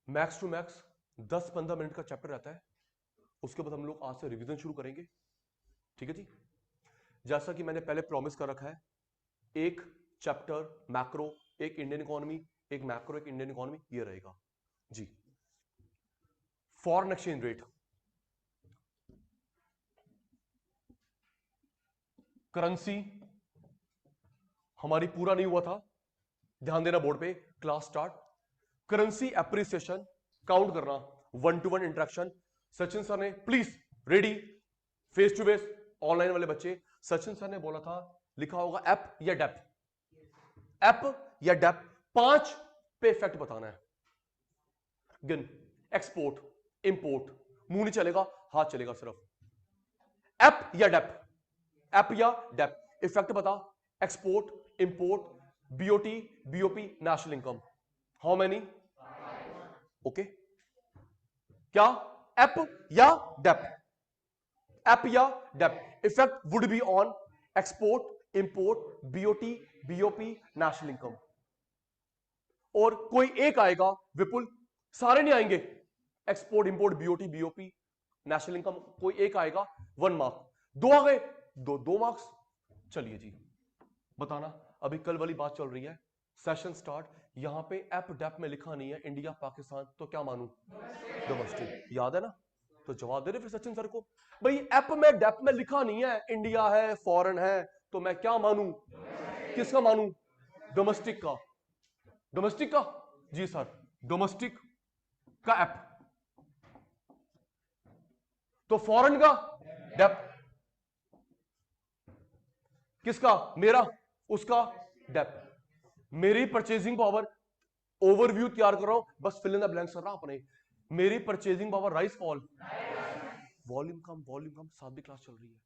Max to max 10-15 minute का chapter रहता है। उसके बाद हम लोग आज से रिवीजन शुरू करेंगे। ठीक है जी। जैसा कि मैंने पहले प्रॉमिस कर रखा है, एक चैप्टर मैक्रो, एक इंडियन इकोनॉमी, एक मैक्रो, एक इंडियन इकोनॉमी, ये रहेगा जी। फॉरेन एक्सचेंज रेट, करेंसी हमारी पूरा नहीं हुआ था, ध्यान देना बोर्ड पे। Class start, currency appreciation count करना, 1-to-1 इंटरेक्शन। सचिन सर ने please ready, face to face, online वाले बच्चे, सचिन सर ने बोला था लिखा होगा एप या डेप, एप या डेप, 5 पे इफेक्ट बताना है। गिन, एक्सपोर्ट, इंपोर्ट, मुंह नहीं चलेगा, हाथ चलेगा सिर्फ। एप या डेप, एप या डेप, इफेक्ट बता। Export, import, BOT, BOP, national income, how many? Okay, क्या? एप या डेप, एप या dep, effect would be on export, import, BOT, BOP, national income. और कोई एक आएगा विपुल, सारे नहीं आएंगे। Export, import, BOT, BOP, national income, कोई एक आएगा, 1 मार्क। 2 आ गए, 2 मार्क्स। चलिए जी, बताना। अभी कल वाली बात चल रही है, सेशन स्टार्ट। यहां पे एप डेप में लिखा नहीं है इंडिया पाकिस्तान, तो क्या मानूं? डोमेस्टिक, याद है ना? तो जवाब दे रहे फिर सचिन सर को, भाई एप में डेप में लिखा नहीं है इंडिया है, फॉरेन है, तो मैं क्या मानूं? किसका मानूं? डोमेस्टिक का। डोमेस्टिक का, जी सर, डोमेस्टिक का एप। तो फॉरेन का डेप, किसका? मेरा, उसका डेप। मेरी परचेजिंग पावर, ओवरव्यू तैयार कर रहा हूं, बस फिल इन द ब्लैंक्स कर रहा हूं अपने। मेरी purchasing power rise fall, volume कम, 7वीं क्लास चल रही है।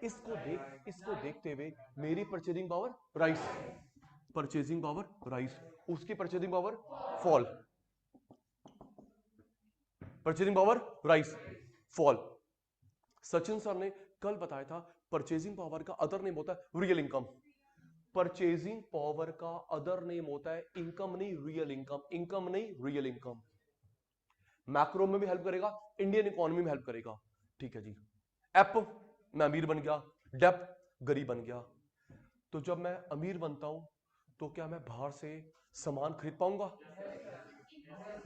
इसको देखते हुए मेरी purchasing power rise, purchasing power rise, उसकी purchasing power fall, purchasing power rise fall. Sachin sir ने कल बताया था परचेजिंग पावर का अदर नेम होता है रियल इनकम। परचेजिंग पावर का अदर नेम होता है इनकम नहीं रियल इनकम, इनकम नहीं रियल इनकम। मैक्रो में भी हेल्प करेगा, इंडियन इकोनॉमी में हेल्प करेगा। ठीक है जी। एप, मैं अमीर बन गया, डेप गरीब बन गया। तो जब मैं अमीर बनता हूं तो क्या मैं बाहर से सामान खरीद पाऊंगा?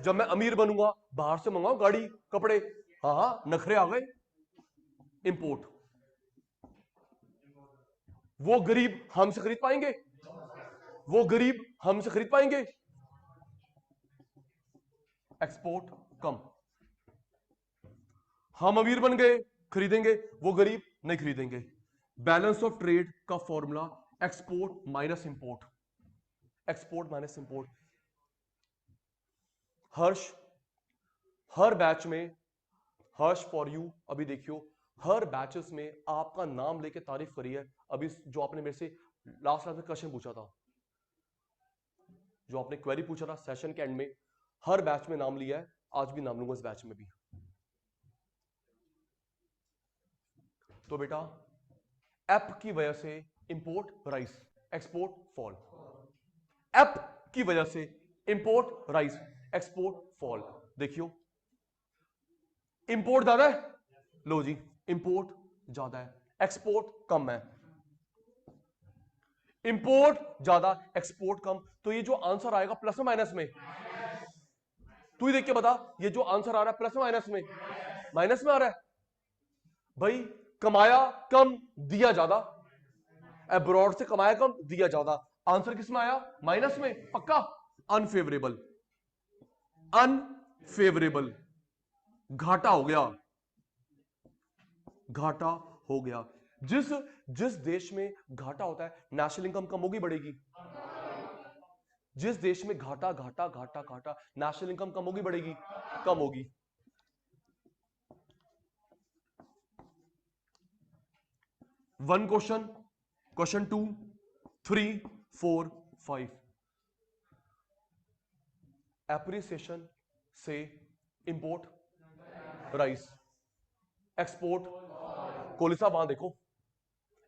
जब मैं अमीर बनूंगा बाहर से मंगाऊं गाड़ी, कपड़े, हाँ हाँ, नखरे आ गए। इंपोर्ट, वो गरीब हमसे खरीद पाएंगे? वो गरीब हमसे खरीद पाएंगे? एक्सपोर्ट कम, हम अमीर बन गए, खरीदेंगे, वो गरीब नहीं खरीदेंगे। बैलेंस ऑफ ट्रेड का formula export minus import, export minus import. Harsh, हर बैच में, हर्ष फॉर यू, अभी देखियो, हर बैचेस में आपका नाम लेके तारीफ करी है। अभी जो आपने मेरे से लास्ट क्लास में क्वेश्चन पूछा था, जो आपने क्वेरी पूछा था सेशन के एंड में, हर बैच में नाम लिया है, आज भी नाम लूंगा इस बैच में भी। तो बेटा एप की वजह से import rice, export fall, app की वजह से इंपोर्ट राइस, एक्सपोर्ट फॉल। देखियो, इंपोर्ट ज्यादा है, लो जी, इंपोर्ट ज्यादा है, एक्सपोर्ट कम है। इंपोर्ट ज्यादा, एक्सपोर्ट कम, तो ये जो आंसर आएगा प्लस में माइनस में? तू ही देख के बता, ये जो आंसर आ रहा है प्लस में माइनस में? माइनस में आ रहा है। भाई कमाया कम, दिया ज्यादा, अब्रॉड से कमाया कम, दिया ज्यादा, आंसर किस में आया? माइनस में, पक्का। अनफेवरेबल, अनफेवरेबल, घाटा हो गया, घाटा हो गया। जिस जिस देश में घाटा होता है नेशनल इनकम कम होगी बढ़ेगी? जिस देश में घाटा घाटा घाटा घाटा, नेशनल इनकम कम होगी बढ़ेगी? कम होगी। One question, question 2, 3, 4, 5। एप्रिसिएशन से इंपोर्ट राइस, एक्सपोर्ट, कोहली साहब वहां देखो,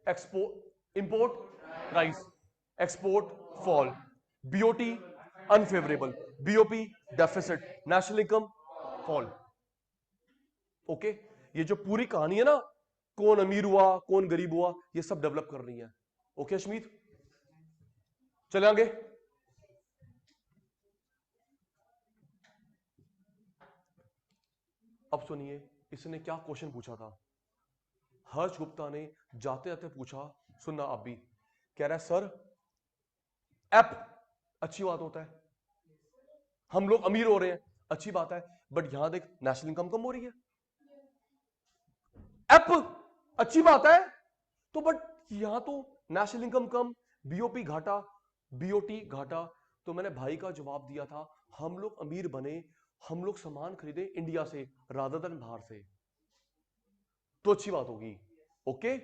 export, import rice, export fall, BOT unfavourable, BOP deficit, national income fall. Okay, ये जो पूरी कहानी है ना, कौन अमीर हुआ कौन गरीब हुआ, ये सब डेवलप करनी है। ओके अश्मीत, चले आगे। अब सुनिए इसने क्या क्वेश्चन पूछा था। हर्ष गुप्ता ने जाते जाते पूछा, सुनना आप भी, कह रहा है सर एप अच्छी बात होता है, हम लोग अमीर हो रहे हैं, अच्छी बात है, बट यहां देख नेशनल इनकम कम हो रही है। एप अच्छी बात है तो, बट यहां तो नेशनल इनकम कम, बीओपी घाटा, बीओटी घाटा। तो मैंने भाई का जवाब दिया था, हम लोग अमीर बने, हम लोग सामान खरीदे इंडिया से रादर देन बाहर से, तो अच्छी बात होगी। ओके,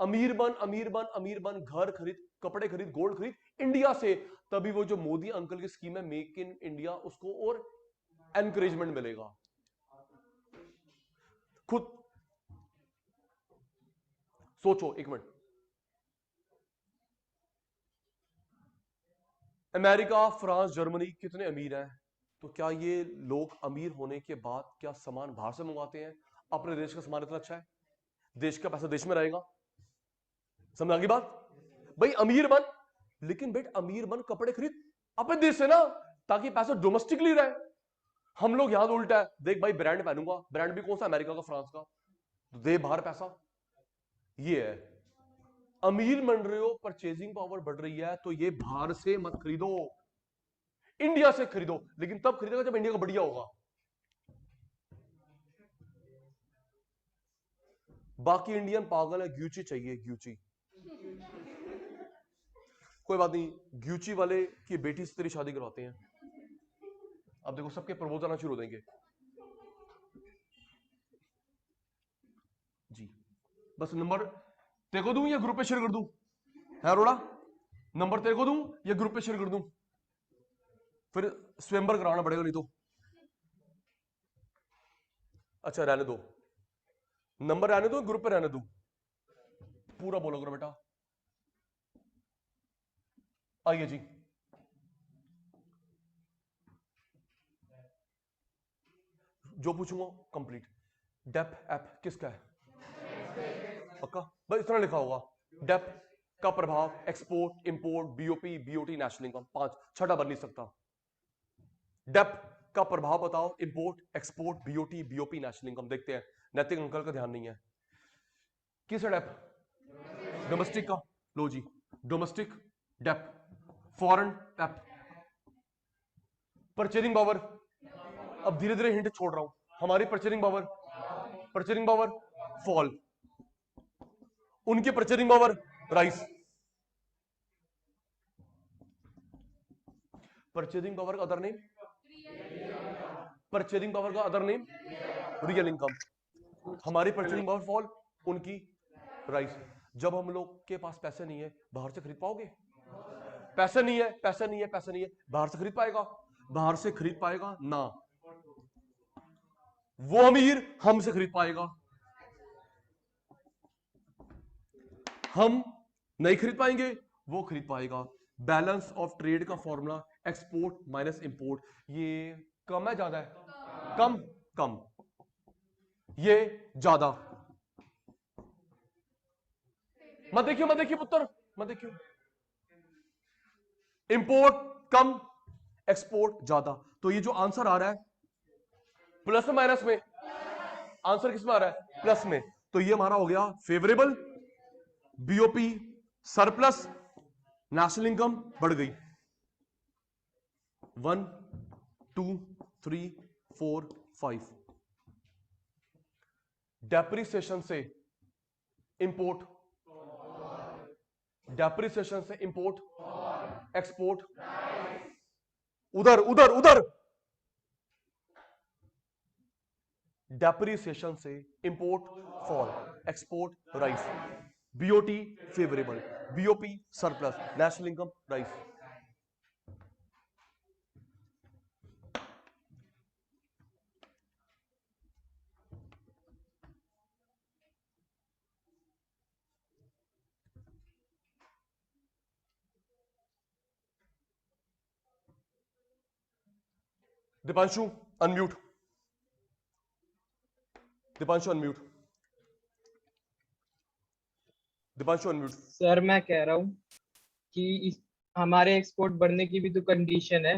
अमीर बन अमीर बन अमीर बन, घर खरीद, कपड़े खरीद, गोल्ड खरीद इंडिया से, तभी वो जो मोदी अंकल की स्कीम है मेक इन इंडिया, उसको और एनकरेजमेंट मिलेगा। खुद सोचो एक मिनट, अमेरिका, फ्रांस, जर्मनी कितने अमीर हैं, तो क्या ये लोग अमीर होने के बाद क्या सामान बाहर से मंगवाते हैं? अपने देश का सामान इतना अच्छा है, देश का पैसा देश में रहेगा। समझ आ गई बात? भाई अमीर बन, लेकिन बेट अमीर बन कपड़े खरीद अपने देश से ना, ताकि पैसा डोमेस्टिकली रहे। हम लोग यहां तो उल्टा है, देख भाई ब्रांड पहनूंगा, ब्रांड भी कौन सा, अमेरिका का, फ्रांस का, तो दे बाहर पैसा। ये है, अमीर बन रहे हो, परचेजिंग पावर बढ़ रही है, तो ये बाहर से मत खरीदो, इंडिया से खरीदो, लेकिन तब खरीदेगा जब इंडिया का बढ़िया होगा। बाकी इंडियन पागल है, ग्यूची चाहिए, ग्यूची। कोई बात नहीं, ग्यूची वाले की बेटी से तेरी शादी करवाते हैं। अब देखो सबके प्रपोज आना शुरू हो देंगे जी। बस नंबर तेरे को दूं या ग्रुप पे शेयर कर दूं? है अरोड़ा, नंबर तेरे को दूं या ग्रुप पे शेयर कर दूं? फिर स्वयंवर कराना पड़ेगा नहीं तो। अच्छा रहने दो, नंबर रहने दो, ग्रुप पे रहने दो, पूरा बोलो करो बेटा। आइए जी, जो पूछूंगा कंप्लीट। डेप ऐप किसका है? पक्का बस इतना लिखा होगा, डेप का प्रभाव, export, import, BOP, BOT, national income, 5, छठा बन नहीं सकता। डेप का प्रभाव बताओ, import, export, BOT, BOP, national income. देखते हैं, नैतिक अंकल का ध्यान नहीं है। किस डेप? डोमेस्टिक का, लो जी, domestic dep, foreign dep, purchasing power. अब धीरे धीरे हिंट छोड़ रहा हूं, हमारी परचेजिंग पावर फॉल, उनकी purchasing power rise. Purchasing power का अदर नेम, परचेजिंग पावर का अदर नेम रियल इनकम। हमारी परचेजिंग पावर फॉल, उनकी राइस। जब हम लोग के पास पैसे नहीं है, बाहर से खरीद पाओगे? पैसे नहीं है, पैसे नहीं है, पैसे नहीं है, बाहर से खरीद पाएगा? बाहर से खरीद पाएगा ना, वो अमीर हमसे खरीद पाएगा, हम नहीं खरीद पाएंगे, वो खरीद पाएगा। बैलेंस ऑफ ट्रेड का फॉर्मूला एक्सपोर्ट माइनस इंपोर्ट। ये कम है ज्यादा है? कम, कम, ये ज्यादा। मत देखियो मत देखियो पुत्र, मत देखियो। इंपोर्ट कम, एक्सपोर्ट ज्यादा, तो ये जो आंसर आ रहा है प्लस में माइनस में, आंसर किस में आ रहा है? प्लस में। तो ये हमारा हो गया favourable, BOP surplus, national income बढ़ गई। 1 2 3 4 5। डेप्रिसिएशन से इंपोर्ट, डेप्रिसिएशन से इंपोर्ट, एक्सपोर्ट, उधर उधर उधर, डेप्रिसिएशन से import fall, export rice, BOT favourable, BOP surplus, national income rice. Deepanshu unmute, Deepanshu unmute, Deepanshu unmute. Sir मैं कह रहा हूँ कि हमारे एक्सपोर्ट बढ़ने की भी तो कंडीशन है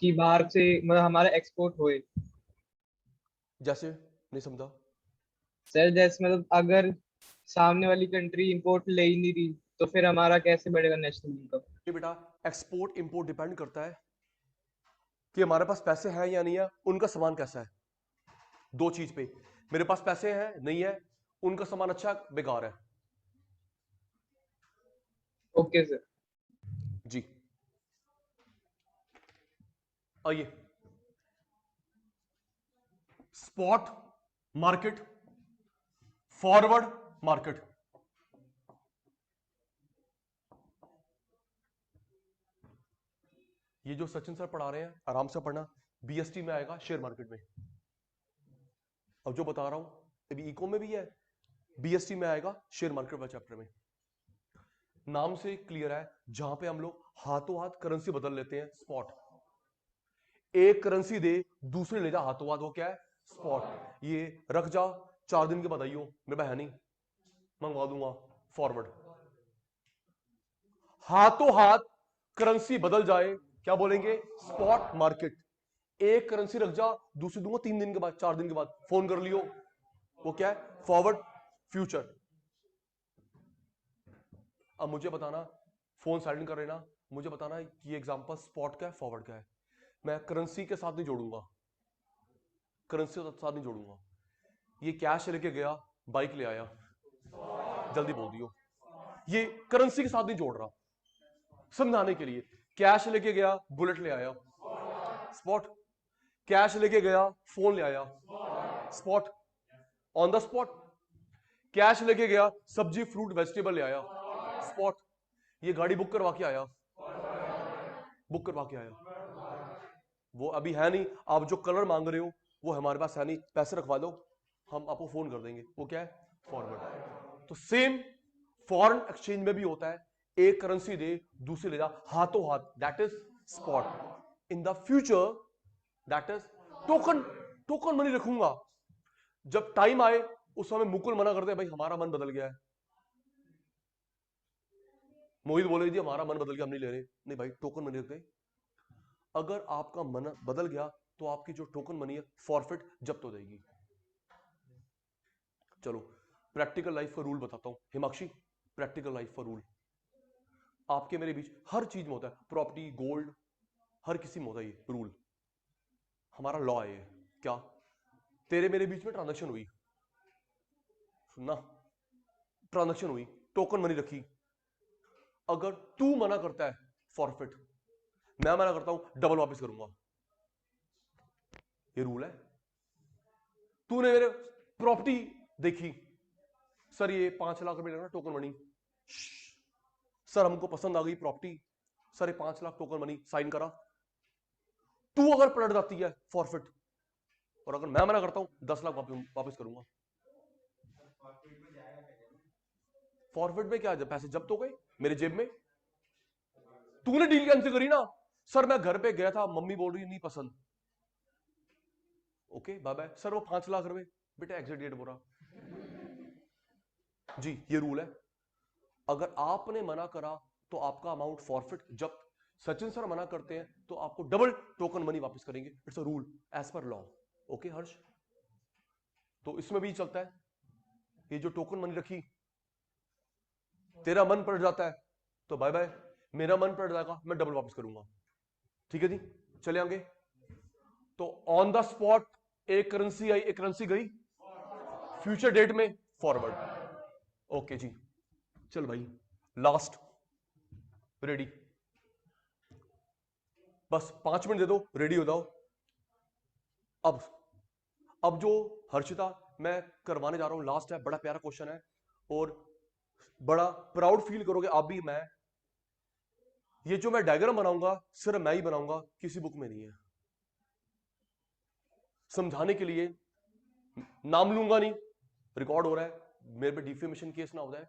कि बाहर से मतलब हमारा एक्सपोर्ट होए। जैसे नहीं समझा। सर जैसे मतलब अगर सामने वाली कंट्री इंपोर्ट ले ही नहीं रही तो फिर हमारा कैसे बढ़ेगा नेशनल इनकम? ये बेटा एक्सपोर्ट इंपोर्ट डिपेंड करता है कि हमारे पास पैसे हैं या नहीं है, उनका सामान कैसा है। दो चीज पे, मेरे पास पैसे हैं नहीं है, उनका सामान अच्छा है बेकार है। Okay sir. जी आइए, स्पॉट मार्केट, फॉरवर्ड मार्केट। ये जो सचिन सर पढ़ा रहे हैं आराम से पढ़ना, बीएसटी में आएगा शेयर मार्केट में। अब जो बता रहा हूं अभी इको में भी है, बीएसटी में आएगा शेयर मार्केट वाले चैप्टर में। नाम से क्लियर है, जहां पे हम लोग हाथों हाथ करेंसी बदल लेते हैं, स्पॉट। एक करेंसी दे दूसरे ले जा हाथों हाथ, वो क्या है? स्पॉट। ये रख जा 4 दिन के बाद आइयो, मेरे पास है नहीं, मंगवा दूंगा, फॉरवर्ड। हाथों हाथ करेंसी बदल जाए क्या बोलेंगे? Spot market. एक करेंसी रख जा दूसरी दूंगा 3 दिन के बाद, 4 दिन के बाद, फोन कर लियो, वो क्या है? Forward future. अब मुझे बताना, फोन साइलेंट कर लेना, मुझे बताना कि एग्जांपल स्पॉट का है फॉरवर्ड का है। मैं करेंसी के साथ नहीं जोड़ूंगा, करेंसी के साथ नहीं जोड़ूंगा। ये कैश लेके गया, बाइक ले आया, जल्दी बोल दियो, ये करेंसी के साथ नहीं जोड़ रहा, समझाने के लिए। कैश लेके गया, बुलेट ले आया, स्पॉट। कैश लेके गया, फोन ले आया, spot, on the spot. Cash लेके गया, सब्जी फ्रूट वेजिटेबल ले आया, स्पॉट। ये गाड़ी बुक करवा के आया, बुक करवा के आया, वो अभी है नहीं, आप जो कलर मांग रहे हो वो हमारे पास है नहीं, पैसे रखवा दो, हम आपको फोन कर देंगे, वो क्या है? फॉरवर्ड। तो सेम फॉरेन एक्सचेंज में भी होता है, एक करेंसी दे दूसरी ले जा हाथों हाथ, that is spot. In the future that is token, token money रखूंगा। जब टाइम आए उस समय मुकुल मना कर दे, भाई हमारा मन बदल गया है, मोहित बोले जी हमारा मन बदल गया, हम नहीं ले रहे, नहीं भाई टोकन मनी रख दे। अगर आपका मन बदल गया तो आपकी जो टोकन मनी है फॉरफिट जब्त हो जाएगी। चलो प्रैक्टिकल लाइफ का रूल बताता हूं हिमाक्षी, प्रैक्टिकल लाइफ का रूल आपके मेरे बीच हर चीज में होता है, प्रॉपर्टी गोल्ड हर किसी में होता है, ये रूल हमारा लॉ है। ये क्या? तेरे मेरे बीच में ट्रांजैक्शन हुई, सुनना, ट्रांजैक्शन हुई, टोकन मनी रखी, अगर तू मना करता है फॉरफिट, मैं मना करता हूं डबल वापस करूंगा, ये रूल है। तूने मेरे प्रॉपर्टी देखी, सर ये 5 लाख रुपए लेना टोकन मनी, सर हमको पसंद आ गई प्रॉपर्टी, सर ये 5 लाख टोकन मनी, साइन करा। तू अगर पलट जाती है फॉरफिट, और अगर मैं मना करता हूं 10 लाख वापस करूंगा। फॉरवर्ड में क्या है, पैसे जब्त हो गए मेरे जेब में, तूने डील कैंसिल करी ना। सर मैं घर पे गया था, मम्मी बोल रही नहीं पसंद, ओके बाय बाय। सर वो 5 लाख रुपए, बेटा एग्जिट डेट बोला जी, ये रूल है। अगर आपने मना करा तो आपका अमाउंट फॉरफिट जब्त, सचिन सर मना करते हैं तो आपको डबल टोकन मनी वापस करेंगे, it's a rule as per law, okay Harsh. तो इसमें भी चलता है, ये जो टोकन मनी रखी, तेरा मन पड़ जाता है तो बाय बाय, मेरा मन पड़ जाएगा मैं डबल वापस करूंगा, ठीक है जी। चले आगे, तो ऑन द स्पॉट एक करेंसी आई, एक करेंसी गई, फ्यूचर डेट में फॉरवर्ड, ओके जी। चल भाई लास्ट, रेडी, बस 5 मिनट दे दो, रेडी हो जाओ। अब जो हर्षिता मैं करवाने जा रहा हूं लास्ट है, बड़ा प्यारा क्वेश्चन है और बड़ा प्राउड फील करोगे आप भी, मैं ये जो मैं डायग्राम बनाऊंगा सिर्फ मैं ही बनाऊंगा, किसी बुक में नहीं है। समझाने के लिए नाम लूंगा नहीं, रिकॉर्ड हो रहा है, मेरे पे डिफेमेशन केस ना हो जाए।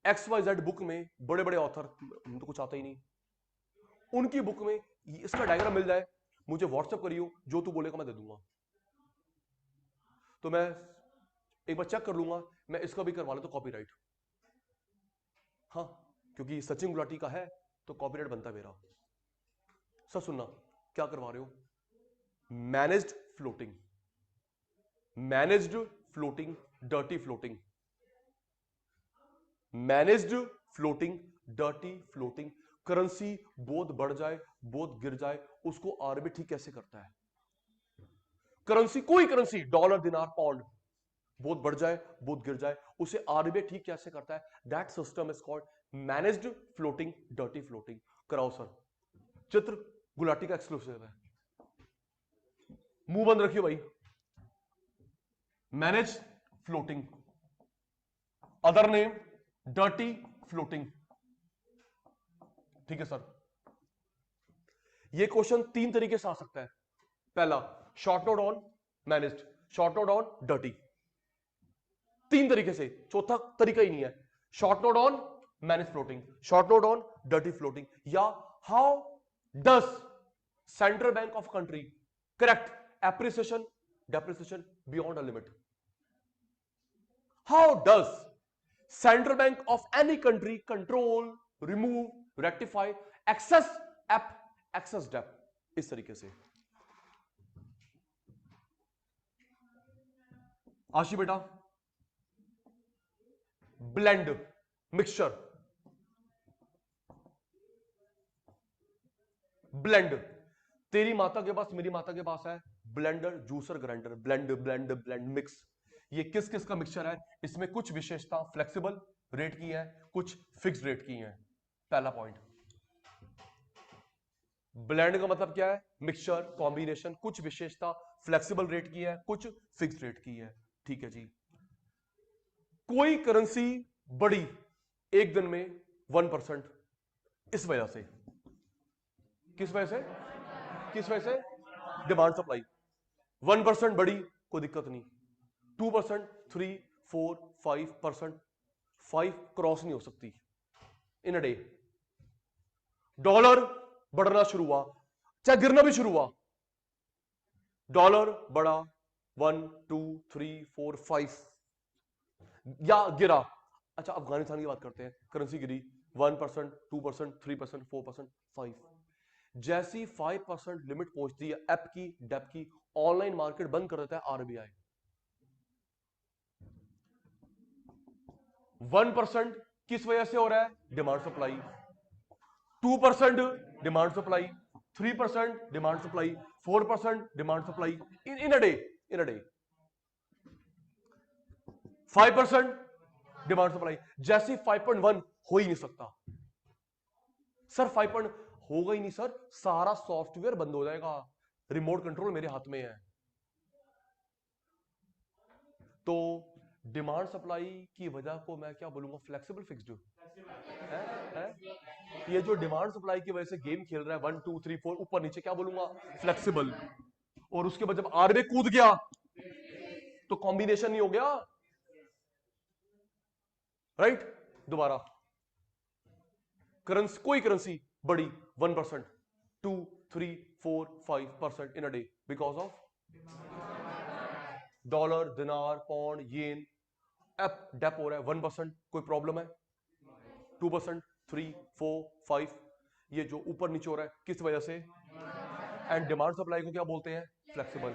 XYZ बुक में बड़े बड़े ऑथर, हम तो कुछ आता ही नहीं, उनकी बुक में इसका डायग्राम मिल जाए मुझे व्हाट्सएप करियो, जो तू बोलेगा मैं दे दूंगा। तो मैं एक बार चेक कर लूंगा, मैं इसका भी करवा लेता हूं कॉपीराइट। हाँ, क्योंकि सचिन गुलाटी का है तो कॉपीराइट बनता है मेरा। सब सुनना, क्या करवा रहे हो? Managed floating, managed floating, dirty floating, managed floating, dirty floating. Currency बहुत बढ़ जाए बहुत गिर जाए, उसको आरबीआई ठीक कैसे करता है? करेंसी, कोई करेंसी, डॉलर, दिनार, पाउंड, बहुत बढ़ जाए बहुत गिर जाए, उसे आरबीआई ठीक कैसे करता है? That system is called managed floating, dirty floating. कराओ सर, चित्र गुलाटी का एक्सक्लूसिव है। मुंह बंद रखियो भाई। Manage floating, other name dirty floating. ठीक है सर, ये क्वेश्चन 3 तरीके से आ सकता है। पहला, short note on managed, short note on dirty, 3 तरीके से, चौथा तरीका ही नहीं है। Short note on manage floating, short note on dirty floating, या how does central bank of country correct appreciation depreciation beyond a limit? How does central bank of any country control, remove, rectify excess app, excess dep? इस तरीके से। आशी बेटा, blend, mixture, blend. तेरी माता के पास मेरी माता के पास है blender, juicer, grinder, blend blend blend mix. ये किस किस का मिक्सचर है? इसमें कुछ विशेषता फ्लेक्सिबल रेट की है, कुछ फिक्स रेट की है। पहला पॉइंट, ब्लेंड का मतलब क्या है? मिक्सचर, कॉम्बिनेशन, कुछ विशेषता फ्लेक्सिबल रेट की है, कुछ फिक्स रेट की है। ठीक है जी। कोई करेंसी बढ़ी एक दिन में 1%, इस वजह से, किस वजह से? किस वजह से? Demand supply. 1% बढ़ी, कोई दिक्कत नहीं। 2%, 3, 4, 5%, 5 क्रॉस नहीं हो सकती इन अ डे। डॉलर बढ़ना शुरू हुआ, चाहे गिरना भी शुरू हुआ, डॉलर बढ़ा 1, 2, 3, 4, 5 या गिरा। अच्छा, अफगानिस्तान की बात करते हैं, करेंसी गिरी 1%, 2%, 3%, 4%, 5। जैसी 5% लिमिट पहुंचती है एप की, डेप की, ऑनलाइन मार्केट बंद कर देता है आरबीआई। 1% किस वजह से हो रहा है? Demand supply. 2% demand supply, 3% demand supply, 4% demand supply in a day, in a day. 5% demand supply. जैसी 5.1 हो ही नहीं सकता सर, 5 होगा ही नहीं सर, सारा सॉफ्टवेयर बंद हो जाएगा, रिमोट कंट्रोल मेरे हाथ में है। तो डिमांड सप्लाई की वजह को मैं क्या बोलूंगा? फ्लेक्सिबल फिक्स्ड है? ये जो डिमांड सप्लाई की वजह से गेम खेल रहा है 1, 2, 3, 4 ऊपर नीचे, क्या बोलूंगा? फ्लेक्सिबल। और उसके बाद जब आरबीआई कूद गया तो कॉम्बिनेशन नहीं हो गया, राइट? दोबारा, करेंसी, कोई करेंसी बढ़ी 1%, 2, 3, 4, 5% इन a day because of dollar, दिनार, पाउंड, येन, एप डेप हो रहा है 1%, कोई प्रॉब्लम है? 2%, 3, 4, 5, ये जो ऊपर नीचे हो रहा है किस वजह से? एंड डिमांड सप्लाई को क्या बोलते हैं? फ्लेक्सिबल।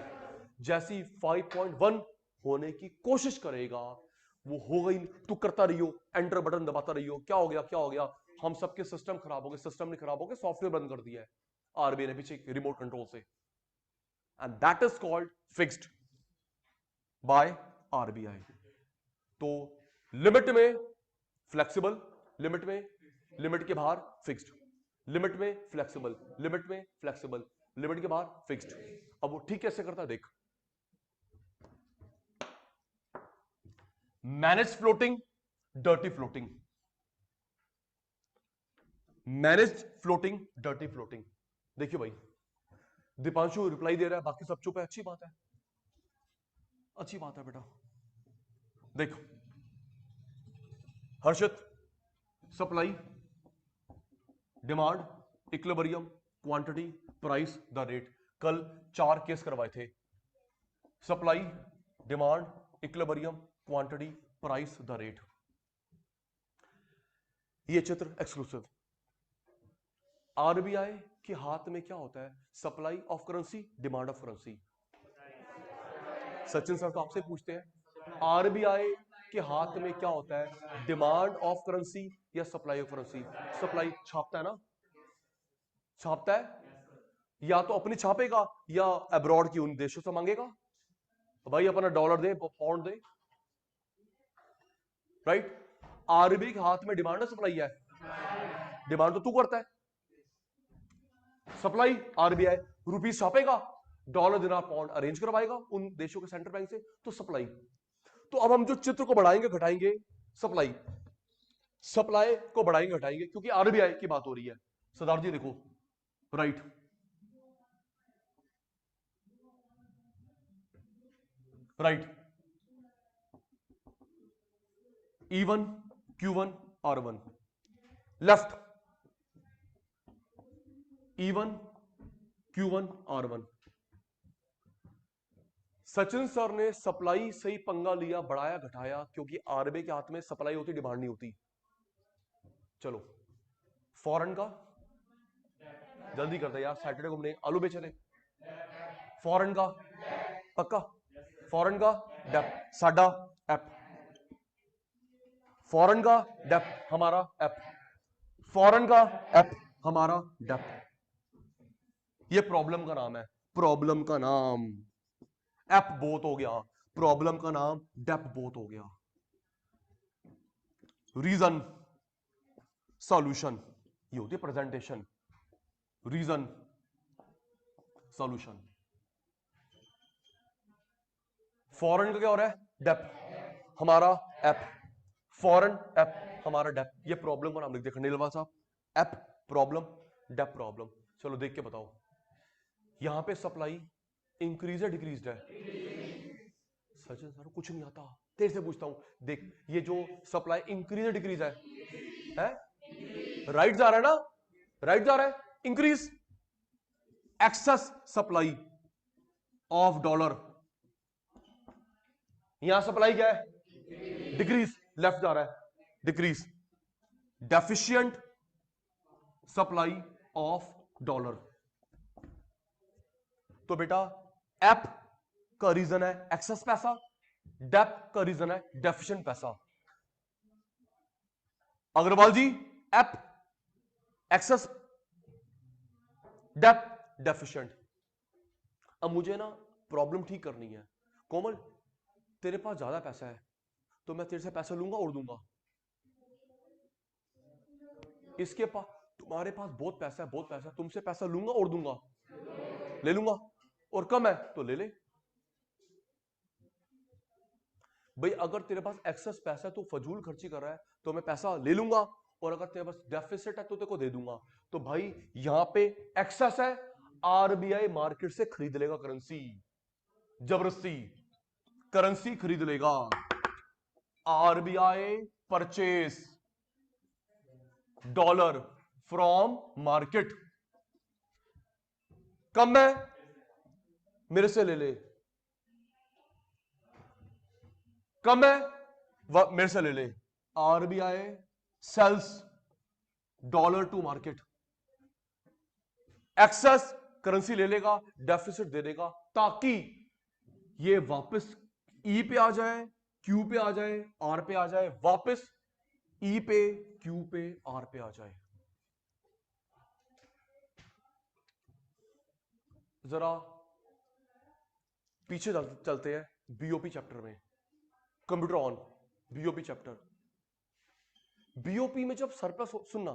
जैसी 5.1 होने की कोशिश करेगा वो हो गई, तू करता रहियो, एंटर बटन दबाता रहियो, क्या हो गया क्या हो गया? हम सबके सिस्टम खराब हो गए, सिस्टम नहीं खराब हो गए, सॉफ्टवेयर बंद कर दिया है आरबीआई ने पीछे रिमोट कंट्रोल से, and that is called fixed by RBI. तो लिमिट में फ्लेक्सिबल, लिमिट में, लिमिट के बाहर फिक्स्ड, लिमिट में फ्लेक्सिबल, लिमिट में फ्लेक्सिबल, लिमिट के बाहर फिक्स्ड। अब वो ठीक कैसे करता है देख। Manage floating, dirty floating, manage floating, dirty floating. देखिए भाई, दीपांशु रिप्लाई दे रहा है, बाकी सब चुप है, अच्छी बात है, अच्छी बात है बेटा। देखो Harshit, supply, demand, equilibrium, quantity, price, the rate. कल 4 केस करवाए थे, supply, demand, equilibrium, quantity, price, the rate. ये चित्र एक्सक्लूसिव। आरबीआई के हाथ में क्या होता है? Supply of currency, demand of currency. Sachin sir तो आपसे पूछते हैं आरबीआई के हाथ में क्या होता है? डिमांड ऑफ करेंसी या सप्लाई ऑफ करेंसी? सप्लाई छापता है ना, छापता है, या तो अपनी छापेगा या अब्रॉड की उन देशों से मांगेगा, भाई अपना डॉलर दे, पाउंड दे, राइट। आरबीआई के हाथ में डिमांड है, सप्लाई है? डिमांड तो तू करता है, सप्लाई आरबीआई रुपीस छापेगा, डॉलर दिनार पाउंड अरेंज करवाएगा उन देशों के सेंट्रल बैंक से, तो सप्लाई। तो अब हम जो चित्र को बढ़ाएंगे घटाएंगे, सप्लाई, सप्लाई को बढ़ाएंगे घटाएंगे, क्योंकि आरबीआई की बात हो रही है। सरदार जी देखो, right, right, E1, Q1, R1, left, E1, Q1, R1। Sachin sir ने सप्लाई से ही पंगा लिया, बढ़ाया घटाया, क्योंकि आरबीआई के हाथ में सप्लाई होती, डिमांड नहीं होती। चलो फॉरेन का, जल्दी करते यार, सैटरडे घूमने आलू बेच रहे। फॉरेन का पक्का, फॉरेन का डेप साडा ऐप, फॉरेन का डेप हमारा ऐप, फॉरेन का ऐप हमारा डेप। ये प्रॉब्लम का नाम है, प्रॉब्लम का नाम ऐप बोथ हो गया, प्रॉब्लम का नाम डेप बोथ हो गया। रीजन सॉल्यूशन, ये होती है प्रेजेंटेशन, रीजन सॉल्यूशन। फॉरेन का क्या हो रहा है? डेप हमारा ऐप, फॉरेन ऐप हमारा डेप। ये प्रॉब्लम का नाम लिख दिया खंडेलवाल साहब, ऐप प्रॉब्लम, डेप प्रॉब्लम। चलो देख के बताओ, यहां पे सप्लाई इंक्रीज है डिक्रीज है? सचिन सर कुछ नहीं आता, तेरे से पूछता हूं, देख ये जो सप्लाई इंक्रीज है डिक्रीज है? राइट जा रहा है ना, राइट जा रहा है, increase. Excess supply of dollar, यहां सप्लाई क्या है? डिक्रीज, लेफ्ट जा रहा है, decrease. Deficient supply of dollar, तो बेटा एप का रीजन है एक्सेस पैसा, डेप का रीजन है डेफिशिएंट पैसा। अग्रवाल जी, एप एक्सेस, डेप डेफिशिएंट। अब मुझे ना प्रॉब्लम ठीक करनी है। कोमल तेरे पास ज्यादा पैसा है तो मैं तेरे से पैसा लूंगा और दूंगा, इसके पास, तुम्हारे पास बहुत पैसा है, बहुत पैसा है, तुमसे पैसा लूंगा और दूंगा, ले लूंगा, और कम है तो ले ले। भाई अगर तेरे पास एक्सेस पैसा है तो फजूल खर्ची कर रहा है तो मैं पैसा ले लूंगा, और अगर तेरे पास डेफिसिट है तो तेरे को दे दूंगा। तो भाई यहां पे एक्सेस है, आरबीआई मार्केट से खरीद लेगा करेंसी, जबरदस्ती करेंसी खरीद लेगा। RBI purchase dollar from market, कम है मेरे से ले ले, कम है मेरे से ले ले। RBI sells dollar to market, excess currency ले लेगा, डेफिसिट दे देगा, ताकि ये वापस ई पे आ जाए, क्यू पे आ जाए, आर पे आ जाए, वापस ई पे, क्यू पे, आर पे आ जाए। जरा पीछे चलते हैं बीओपी चैप्टर में, computer on, BOP chapter. BOP में जब सरप्लस, सुनना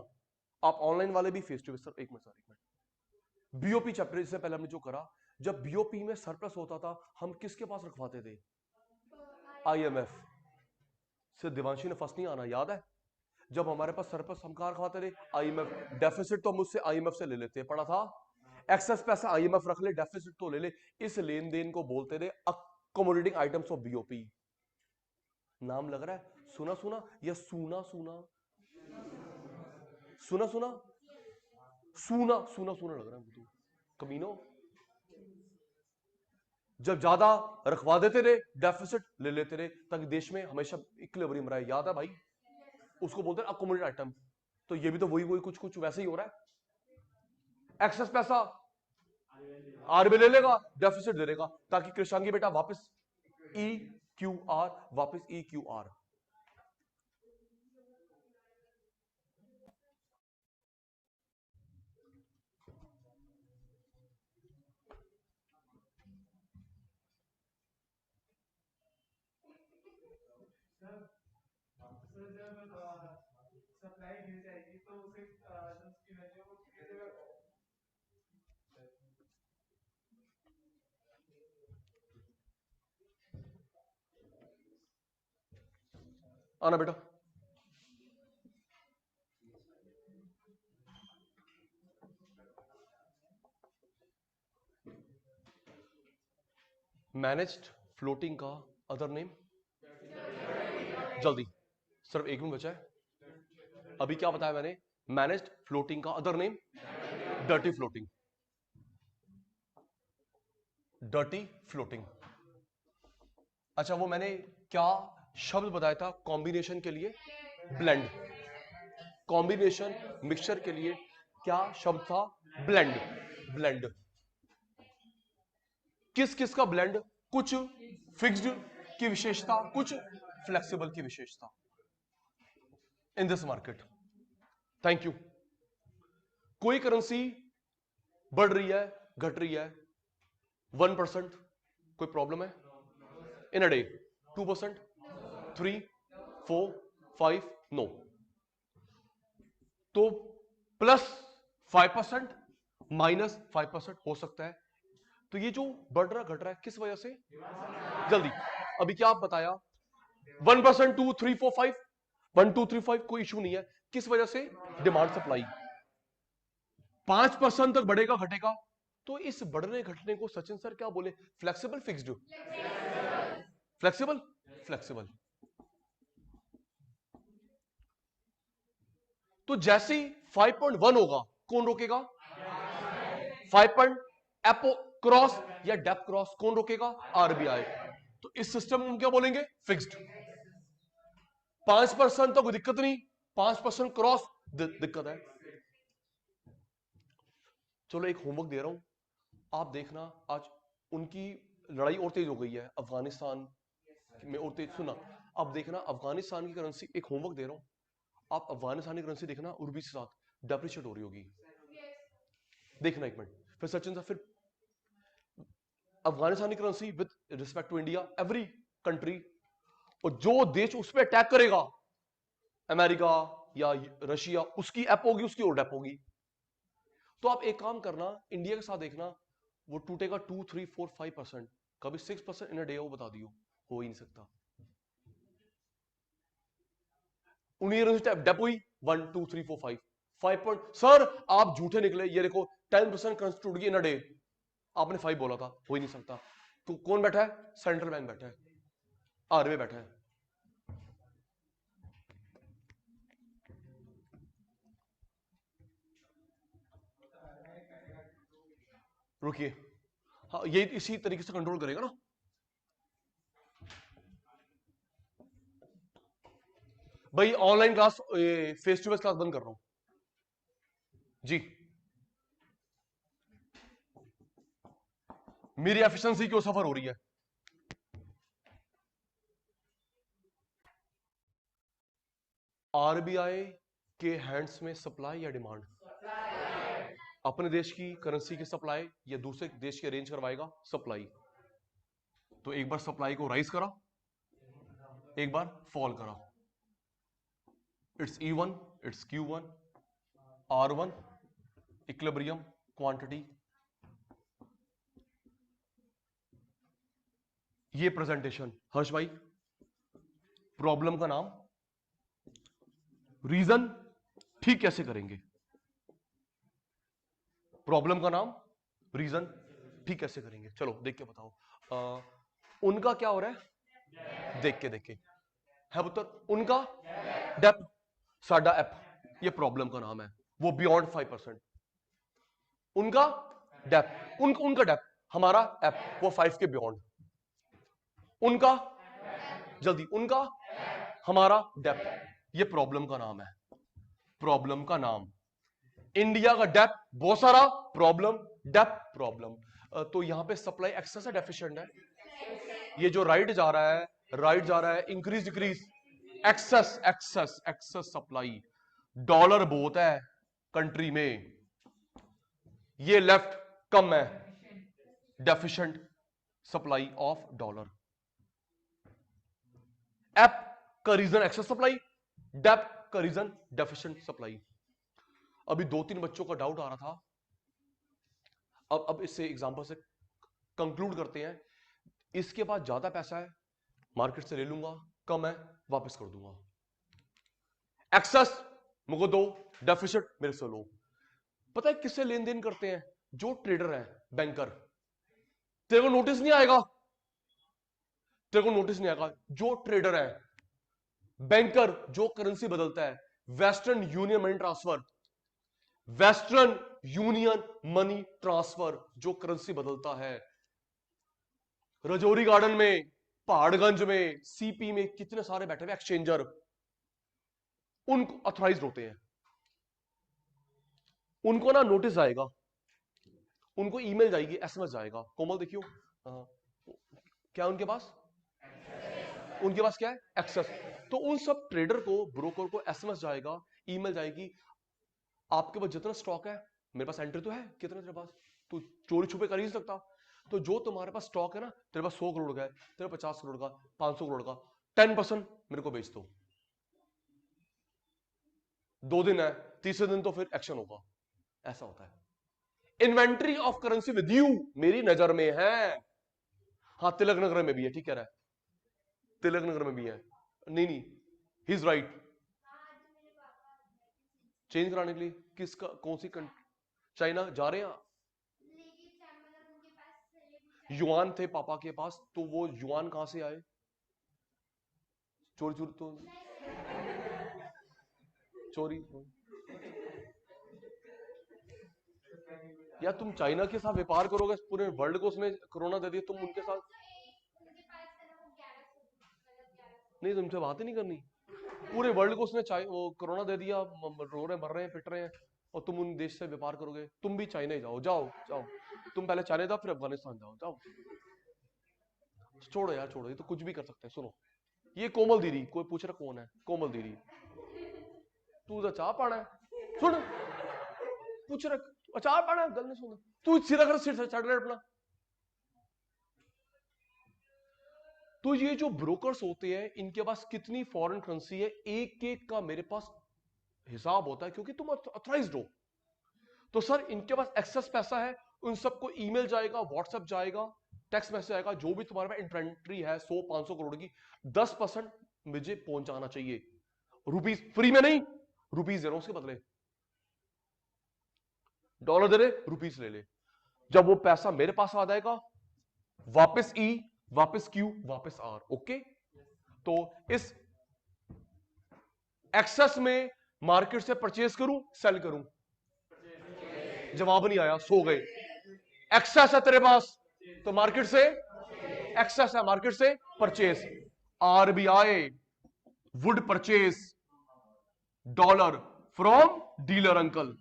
आप ऑनलाइन वाले भी फेस टू फेस, सर एक मिनट, बीओपी चैप्टर इससे पहले हमने जो करा, जब बीओपी में सरप्लस होता था हम किसके पास रखवाते थे? आईएमएफ से। दिवांशी ने फर्स्ट नहीं आना, याद है? जब हमारे पास सरप्लस हम कहां रखवाते थे? आईएमएफ। डेफिसिट तो हम उससे आईएमएफ से ले लेते, पढ़ा था। एक्सेस पैसा आईएमएफ रख ले, डेफिसिट तो ले ले। इस लेन देन को बोलते थे अकोमोडेटिंग आइटम्स ऑफ बीओपी। नाम लग रहा है सुना सुना या सूना सूना? सुना सुना, सूना सूना सूना लग रहा है मुझे, कमीनो। जब ज्यादा रखवा देते रहे, डेफिसिट ले लेते रहे, ताकि देश में हमेशा इक्विलिब्रियम रहे। याद है भाई, उसको बोलते हैं अकोमोडेट आइटम। तो ये भी तो वही कुछ कुछ वैसे ही हो रहा है। एक्सेस पैसा आरबीआई ले लेगा, डेफिसिट दे देगा, ताकि कृषांगी बेटा वापस ई क्यू आर, वापस ई क्यू आर। आना बेटा। मैनेज्ड फ्लोटिंग का अदर नेम, जल्दी, सिर्फ 1 मिनट बचा है। अभी क्या बताया मैंने? मैनेज्ड फ्लोटिंग का other name dirty floating. Dirty floating. अच्छा, वो मैंने क्या शब्द बताया था कॉम्बिनेशन के लिए? ब्लेंड। कॉम्बिनेशन मिक्सचर के लिए क्या शब्द था? ब्लेंड। ब्लेंड। किस किस का ब्लेंड? कुछ फिक्स्ड की विशेषता, कुछ फ्लेक्सिबल की विशेषता in this market. Thank you. कोई करेंसी बढ़ रही है, घट रही है 1%, कोई प्रॉब्लम है? इन अ डे 2%, 3, 4, 5, नो। तो +5%, -5% हो सकता है। तो ये जो बढ़ रहा घट रहा है किस वजह से? जल्दी, अभी क्या आप बताया? 1%, 2, 3, 4, 5, 1, 2, 3, 5 कोई इशू नहीं है। किस वजह से? Demand supply. 5% तक बढ़ेगा घटेगा। तो इस बढ़ने घटने को सचिन सर क्या बोले? Flexible, fixed? फ्लेक्सिबल। फ्लेक्सिबल। तो जैसे ही 5.1 होगा, कौन रोकेगा? 5 एपो क्रॉस या डेप क्रॉस कौन रोकेगा? आरबीआई। तो इस सिस्टम में हम क्या बोलेंगे? फिक्स्ड। 5% तो कोई दिक्कत नहीं, 5% क्रॉस दिक्कत है। चलो एक होमवर्क दे रहा हूं, आप देखना। आज उनकी लड़ाई और तेज हो गई है अफगानिस्तान में, और तेज। सुना, अब देखना अफगानिस्तान की करेंसी, एक होमवर्क दे रहा हूं, आप अफगानिस्तान की करेंसी देखना उर्बी के साथ डेप्रिशिएट हो रही होगी। देखना 1 मिनट। फिर सचिन साहब, फिर अफगानिस्तान की currency with respect to India, every country, और जो देश उस पर अटैक करेगा, अमेरिका या रशिया, उसकी एप होगी, उसकी और डेप होगी। तो आप एक काम करना, इंडिया के साथ देखना, वो टूटेगा 2, 3, 4, 5%, कभी 6% इन अ डे, वो बता दियो, हो ही नहीं सकता। डेप हुई 1, 2, 3, 4, 5 सर आप झूठे निकले, ये देखो 10% करेंसी टूट गई इन अ डे, आपने 5 बोला था, हो ही नहीं सकता। तो कौन बैठा है? सेंट्रल बैंक बैठा है, आरबीआई बैठा है। रुकिए, हाँ, ये इसी तरीके से कंट्रोल करेगा ना। भाई online class, face to face class बंद कर रहा हूं जी। मेरी एफिशिएंसी क्यों सफर हो रही है? आरबीआई के हैंड्स में सप्लाई या डिमांड? अपने देश की करेंसी की सप्लाई या दूसरे देश की अरेंज करवाएगा? सप्लाई। तो एक बार सप्लाई को राइज करा, एक बार फॉल करा, it's E1, it's Q1, R1, equilibrium, quantity. ये प्रेजेंटेशन हर्ष भाई, प्रॉब्लम का नाम, रीजन, ठीक कैसे करेंगे? प्रॉब्लम का नाम, रीजन, ठीक कैसे करेंगे? चलो देख के बताओ। उनका क्या हो रहा है? देख के है पुत्र, उनका डेप, साडा एप, ये प्रॉब्लम का नाम है, वो बियॉन्ड 5%। उनका डेप, उनका डेप, हमारा एप वो 5 के बियॉन्ड, उनका जल्दी, उनका हमारा डेप्थ। ये प्रॉब्लम का नाम है, प्रॉब्लम का नाम। इंडिया का डेप्थ बहुत सारा, प्रॉब्लम डेप्थ प्रॉब्लम। तो यहां पे सप्लाई एक्सेस है डेफिशिएंट है? ये जो राइट जा रहा है, राइट जा रहा है, increase decrease, excess excess excess supply. Dollar बहुत है कंट्री में, ये लेफ्ट कम है, deficient supply of dollar. App का रीजन एक्सेस सप्लाई, डेप्थ का रीजन डेफिशिएंट सप्लाई। अभी 2-3 बच्चों का डाउट आ रहा था, अब इससे एग्जांपल से कंक्लूड करते हैं। इसके पास ज्यादा पैसा है, मार्केट से ले लूंगा, कम है वापस कर दूंगा। एक्सेस मुझको दो, डेफिशिएंट मेरे से लो। पता है किससे लेन देन करते हैं? जो ट्रेडर है, बैंकर। तेरे को नोटिस नहीं आएगा, तेरे को नोटिस नहीं आएगा। जो ट्रेडर है, बैंकर जो करेंसी बदलता है, western union money transfer, western union money transfer जो करेंसी बदलता है। रजौरी गार्डन में, पहाड़गंज में, सीपी में कितने सारे बैठे हुए एक्सचेंजर, उनको ऑथराइज्ड होते हैं। उनको ना नोटिस आएगा, उनको ईमेल जाएगी, एसएमएस जाएगा। कोमल देखियो, क्या उनके पास, उनके पास क्या है? एक्सेस। तो उन सब ट्रेडर को, ब्रोकर को एसएमएस जाएगा, ईमेल जाएगी, आपके पास जितना स्टॉक है, मेरे पास एंट्री तो है, कितना तेरे पास, तू चोरी छुपे कर ही सकता। तो जो तुम्हारे पास स्टॉक है ना, तेरे पास 100 करोड़ का है, तेरे 50 करोड़ का, 500 करोड़ का, 10% मेरे को बेच दो। 2 दिन है, तीसरे दिन तो फिर एक्शन होगा। ऐसा होता है। Inventory of currency with you मेरी नजर में है। हाँ, तिलक नगर में भी है, ठीक कह रहा है, तिलक नगर में भी है। नहीं नहीं, ही इज राइट। चेंज कराने के लिए किसका, कौन सी कंट्री? चाइना जा रहे हैं? युआन थे पापा के पास, तो वो युआन कहां से आए? चोरी चोरी तो चोरी। या तुम चाइना के साथ व्यापार करोगे, पूरे वर्ल्ड को उसने कोरोना दे दिया, तुम उनके साथ नहीं, तुमसे बात ही नहीं करनी। पूरे वर्ल्ड को उसने वो कोरोना दे दिया, रो रहे, मर रहे हैं, पिट रहे हैं, और तुम उन देश से व्यापार करोगे? तुम भी चाइना ही जाओ, जाओ जाओ, तुम पहले चाइना जाओ, फिर अफगानिस्तान जाओ, जाओ। छोड़ो यार, छोड़ो, ये तो कुछ भी कर सकते हैं। सुनो, ये कोमल दीदी, कोई पूछ रहा कौन है कोमल दीदी? तू तो चाह पाना है, सुन, पूछ रहा अचार पाना है, गल नहीं सुन, तू सीधा कर, सिर चढ़ रहा है अपना। तो ये जो ब्रोकर्स होते हैं, इनके पास कितनी फॉरेन करेंसी है, एक एक का मेरे पास हिसाब होता है, क्योंकि तुम ऑथराइज्ड हो। तो सर इनके पास एक्सेस पैसा है, उन सबको ईमेल जाएगा, व्हाट्सएप जाएगा, टेक्स्ट मैसेज आएगा, जो भी तुम्हारे पास इन्वेंट्री है 100-500 करोड़ की, 10% मुझे पहुंचाना चाहिए। रुपीस फ्री में नहीं, रुपीस दे रहा हूं उसके बदले, डॉलर दे रहे, रुपीस ले ले। जब वो पैसा मेरे पास आ जाएगा, वापस ई, वापस क्यू, वापस आर। ओके, तो इस एक्सेस में मार्केट से परचेज करूं, सेल करूं? जवाब नहीं आया, सो गए। एक्सेस है तेरे पास, तो मार्केट से, एक्सेस है मार्केट से purchase. RBI would purchase dollar from dealer uncle.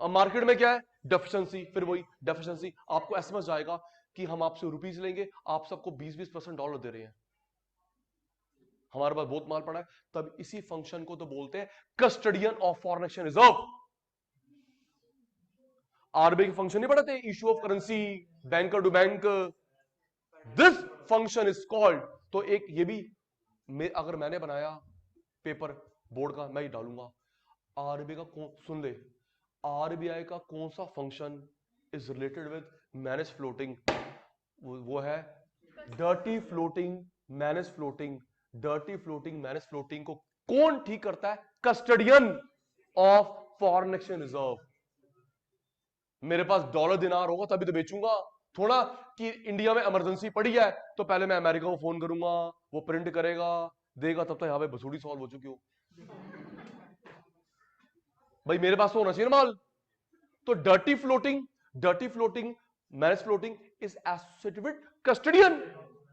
Market में क्या है? डेफिशिएंसी। फिर वही डेफिशिएंसी, आपको एसएमएस जाएगा कि हम आपसे रुपीस लेंगे, आप सबको 20-20% डॉलर दे रहे हैं, हमारे पास बहुत माल पड़ा है। तब इसी फंक्शन को तो बोलते हैं custodian of foreign exchange reserve. RBI के फंक्शन नहीं पढ़ते, issue of currency, banker to bank, this function is called. तो एक ये भी, अगर मैंने बनाया पेपर बोर्ड का, मैं ही डालूंगा। आरबीआई का सुन ले, आरबीआई का कौन सा function is related with manage floating? वो है dirty floating, manage floating. Dirty floating, manage floating को कौन ठीक करता है? Custodian of foreign exchange reserve. मेरे पास डॉलर दिनार होगा तभी तो बेचूंगा, थोड़ा कि इंडिया में इमरजेंसी पड़ी है तो पहले मैं अमेरिका को फोन करूंगा, वो प्रिंट करेगा, देगा, तब तक यहां पे बसूड़ी सॉल्व हो चुकी हो। भाई मेरे पास तो होना चाहिए ना माल। तो dirty floating manage floating is associated with custodian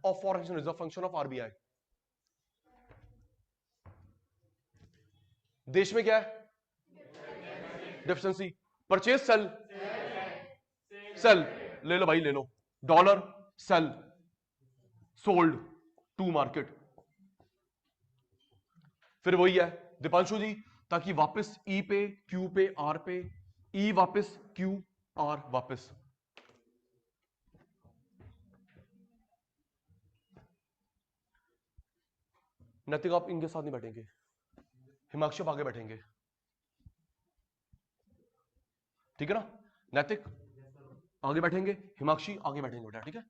of foreign exchange reserve function of RBI. देश में क्या है? डेफिशिएंसी। परचेज सेल ले लो भाई, ले लो। Dollar sell sold to market. फिर वही है दीपांशु जी, ताकि वापस ई पे क्यू पे आर पे, ई वापस क्यू आर वापस। नैतिक आप इनके साथ नहीं बैठेंगे, हिमांशु आप आगे बैठेंगे, ठीक है ना? नैतिक आगे बैठेंगे, हिमाक्षी आगे बैठेंगे बेटा, ठीक है?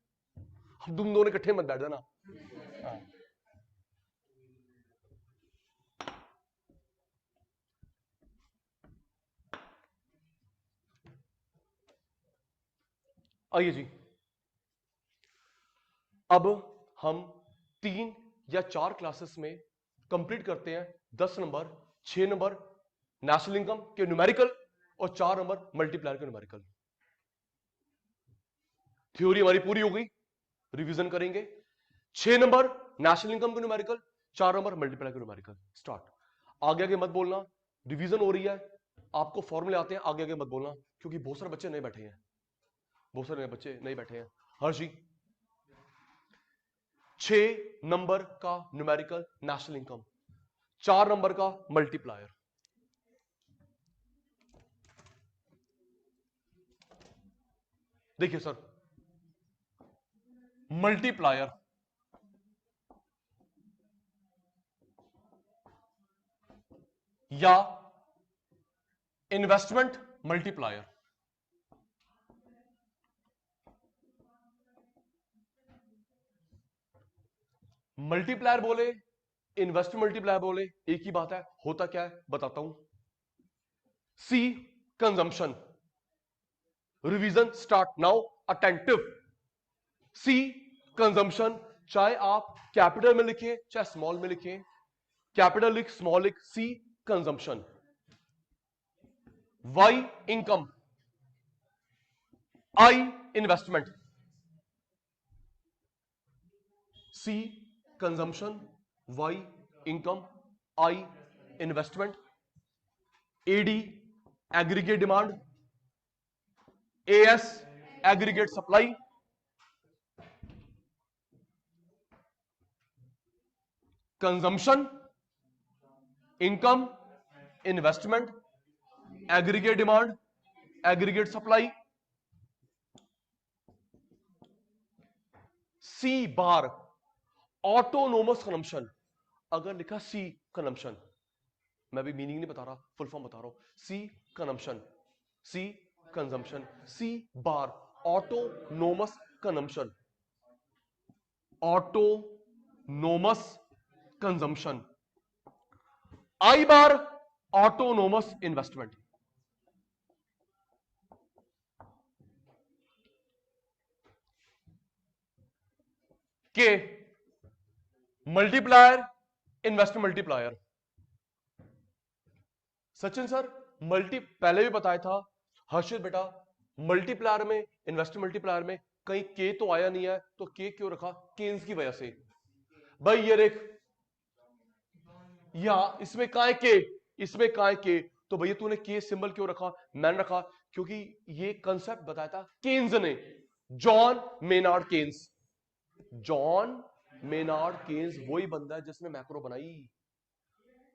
हम तुम दोनों इकट्ठे मत बैठ जाना। हाँ। आइए जी, अब हम 3 या 4 क्लासेस में कंप्लीट करते हैं 10 नंबर, 6 नंबर नेशनल इनकम के न्यूमेरिकल और 4 नंबर मल्टीप्लायर के न्यूमेरिकल। थ्योरी हमारी पूरी हो गई, रिवीजन करेंगे। 6 नंबर नेशनल इनकम के न्यूमेरिकल, 4 नंबर मल्टीप्लायर के न्यूमेरिकल। स्टार्ट। आगे आगे मत बोलना, रिवीजन हो रही है, आपको फॉर्मूले आते हैं, आगे आगे मत बोलना, क्योंकि बहुत सारे बच्चे नहीं बैठे हैं, बहुत सारे बच्चे नहीं बैठे हैं। हर्षी, 6 नंबर का न्यूमेरिकल नेशनल इनकम, 4 नंबर का मल्टीप्लायर। देखिए सर, मल्टीप्लायर या इन्वेस्टमेंट मल्टीप्लायर। मल्टीप्लायर बोले, इन्वेस्टमेंट मल्टीप्लायर बोले, एक ही बात है। होता क्या है बताता हूं। C consumption, revision start now, attentive. C consumption, चाहे आप कैपिटल में लिखें चाहे स्मॉल में लिखें, कैपिटल लिख स्मॉल लिख, C consumption. Y income, I investment. C consumption, Y income, I investment. AD aggregate demand, AS aggregate supply, consumption, income, investment, aggregate demand, aggregate supply. C bar autonomous consumption. अगर लिखा सी consumption, मैं भी meaning नहीं बता रहा, full form बता रहा हूं। C consumption, C consumption, C bar autonomous consumption, autonomous consumption. आई बार ऑटोनोमस इन्वेस्टमेंट। के multiplier, investment multiplier. Sachin sir पहले भी बताया था, हर्षित बेटा मल्टीप्लायर में, इन्वेस्टमेंट मल्टीप्लायर में कहीं के तो आया नहीं है, तो के क्यों रखा? केन्स की वजह से। भाई ये देख, या इसमें कहा है के, इसमें कहा है के, तो भैया तूने के सिंबल क्यों रखा? मैंने रखा क्योंकि ये कंसेप्ट बताया था केन्स ने, John Maynard Keynes. John Maynard Keynes वही बंदा है जिसने मैक्रो बनाई।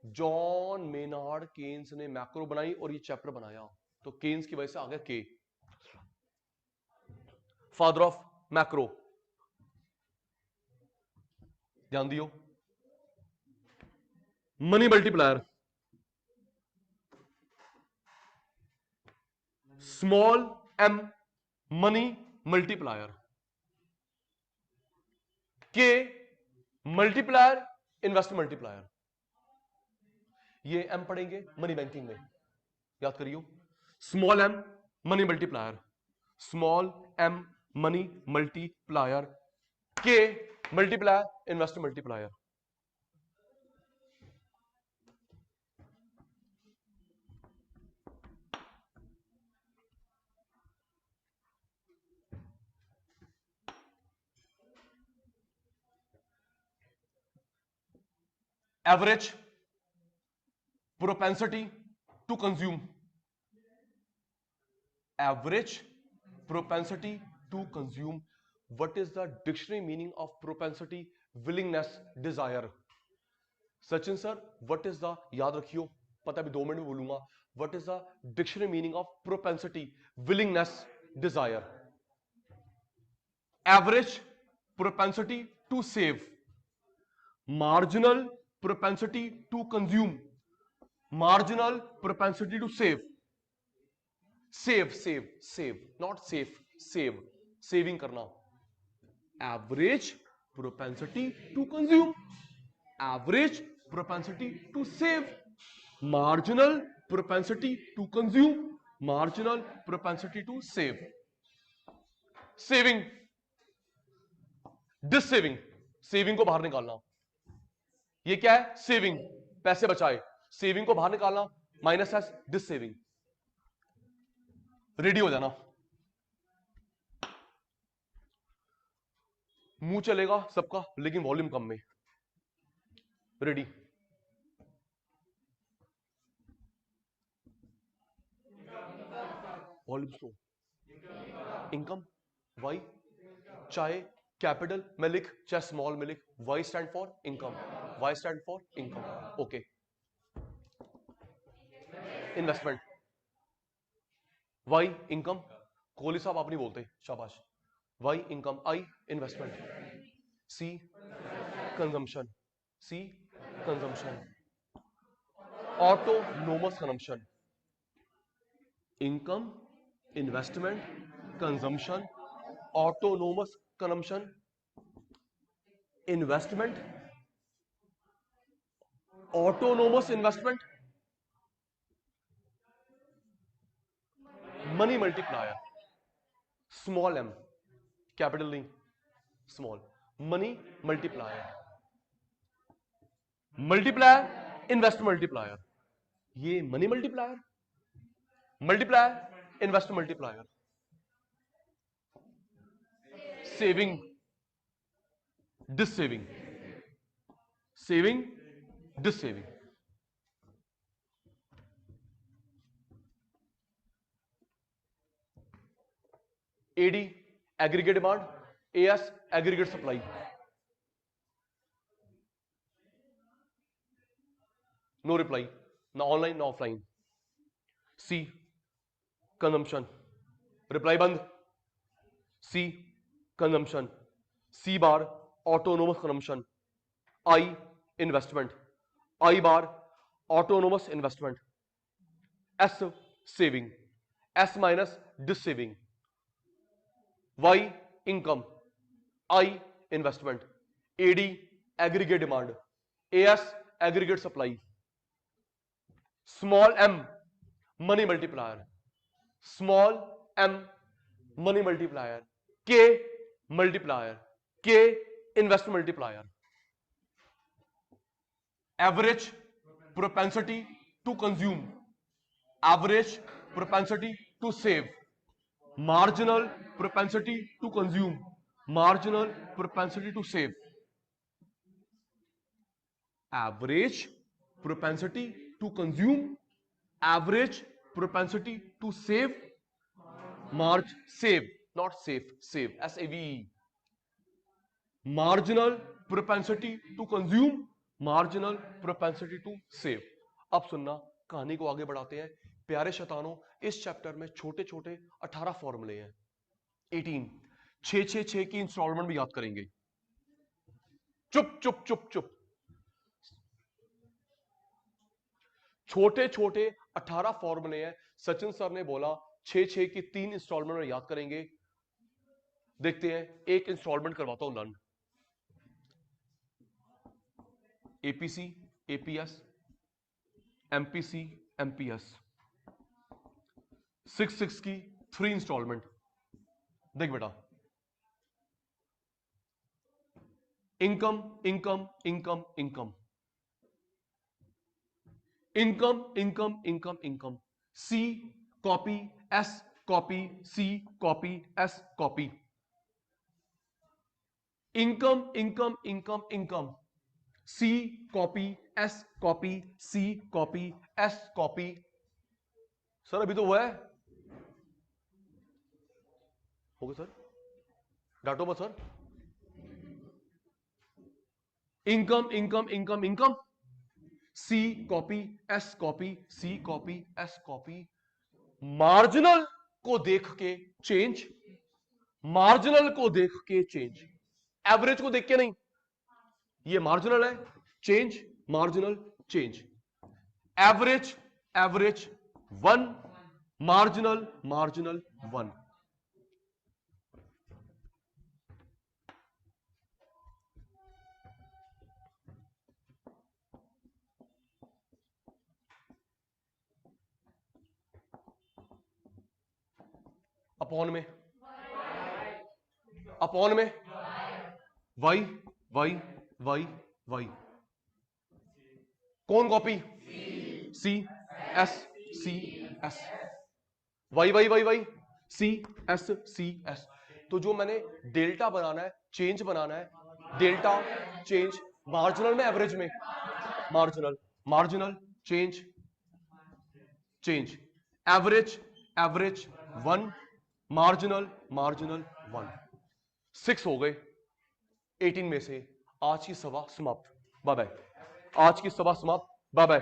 जॉन मेनार्ड केन्स ने मैक्रो बनाई और ये चैप्टर बनाया, तो केन्स की वजह से आ गया के, फादर ऑफ मैक्रो। ध्यान दियो। Money multiplier, small M money multiplier. K multiplier, investment multiplier. ये एम पढ़ेंगे मनी बैंकिंग में, याद करियो। Small M money multiplier, small M money multiplier, K multiplier, investment multiplier. Average propensity to consume, average propensity to consume. What is the dictionary meaning of propensity? Willingness, desire. Sachin sir what is the, याद रखियो, पता है अभी 2 मिनट में बोलूंगा. What is the dictionary meaning of propensity? Willingness, desire. Average propensity to save, marginal propensity to consume, marginal propensity to save. Save save save, not safe, save, saving करना. Average propensity to consume, average propensity to save, marginal propensity to consume, marginal propensity to save. Saving, dissaving, saving को बाहर निकालना. ये क्या है? Saving, पैसे बचाए. Saving को बाहर निकालना, माइनस एस, डिससेविंग. रेडी हो जाना. मुंह चलेगा सबका लेकिन वॉल्यूम कम में. Ready. Volume slow. Income, Y. चाहे कैपिटल में लिख चाहे स्मॉल में लिख, Y stand for income, Y stand for income. Okay. Investment, Y income. Kohli साहब आप नहीं बोलते, शाबाश. Y income, I investment, C consumption, C consumption. Autonomous consumption, income, investment, consumption, autonomous consumption, investment, autonomous investment, money multiplier, small M, capital नहीं, small. Money multiplier, multiplier, invest multiplier. ये money multiplier, multiplier, invest multiplier. Saving, dissaving, saving, dissaving. AD aggregate demand, AS aggregate supply. No reply, ना online ना offline. C consumption, reply बंद. C consumption, C bar autonomous consumption, I investment, I bar autonomous investment, S saving, S minus dissaving, Y income, I investment, AD aggregate demand, AS aggregate supply, small M money multiplier, small M money multiplier, K multiplier, K invest multiplier. Average propensity to consume, average propensity to save, marginal propensity to consume, marginal propensity to save. Average propensity to consume, average propensity to save, save, not safe, save, S-A-V-E. Marginal propensity to consume, marginal propensity to save. अब सुनना, कहानी को आगे बढ़ाते हैं. प्यारे शैतानों, इस chapter में छोटे छोटे 18 फॉर्मूले हैं. 18, 6 की इंस्टॉलमेंट भी याद करेंगे. चुप चुप चुप चुप. छोटे छोटे 18 फॉर्मूले हैं. सचिन सर ने बोला 6 की 3 इंस्टॉलमेंट में याद करेंगे. देखते हैं, एक इंस्टॉलमेंट करवाता हूं learn. APC, APS, MPC, MPS. 6 की 3 इंस्टॉलमेंट. देख बेटा, income income income income, income income income income, C copy, S copy, C copy, S copy. Income income income income, C copy, S copy, C copy, S copy. Sir अभी तो हुआ है, हो गया sir, डांटो मत sir. Income income income income, C copy, S copy, C copy, S copy. Marginal को देख के चेंज, मार्जिनल को देख के चेंज, एवरेज को देख के नहीं। ये मार्जिनल है, change, marginal, change. Average average 1, marginal marginal 1। Upon में, अपॉन में वाई वाई वाई वाई। कौन copy? C S C S, Y Y Y Y, C S. तो जो मैंने डेल्टा बनाना है, चेंज बनाना है, डेल्टा चेंज, मार्जिनल में एवरेज में, marginal marginal change change, average average 1, marginal marginal 1। 6 हो गए 18 में से। आज की सभा समाप्त, बाय बाय। आज की सभा समाप्त, बाय बाय।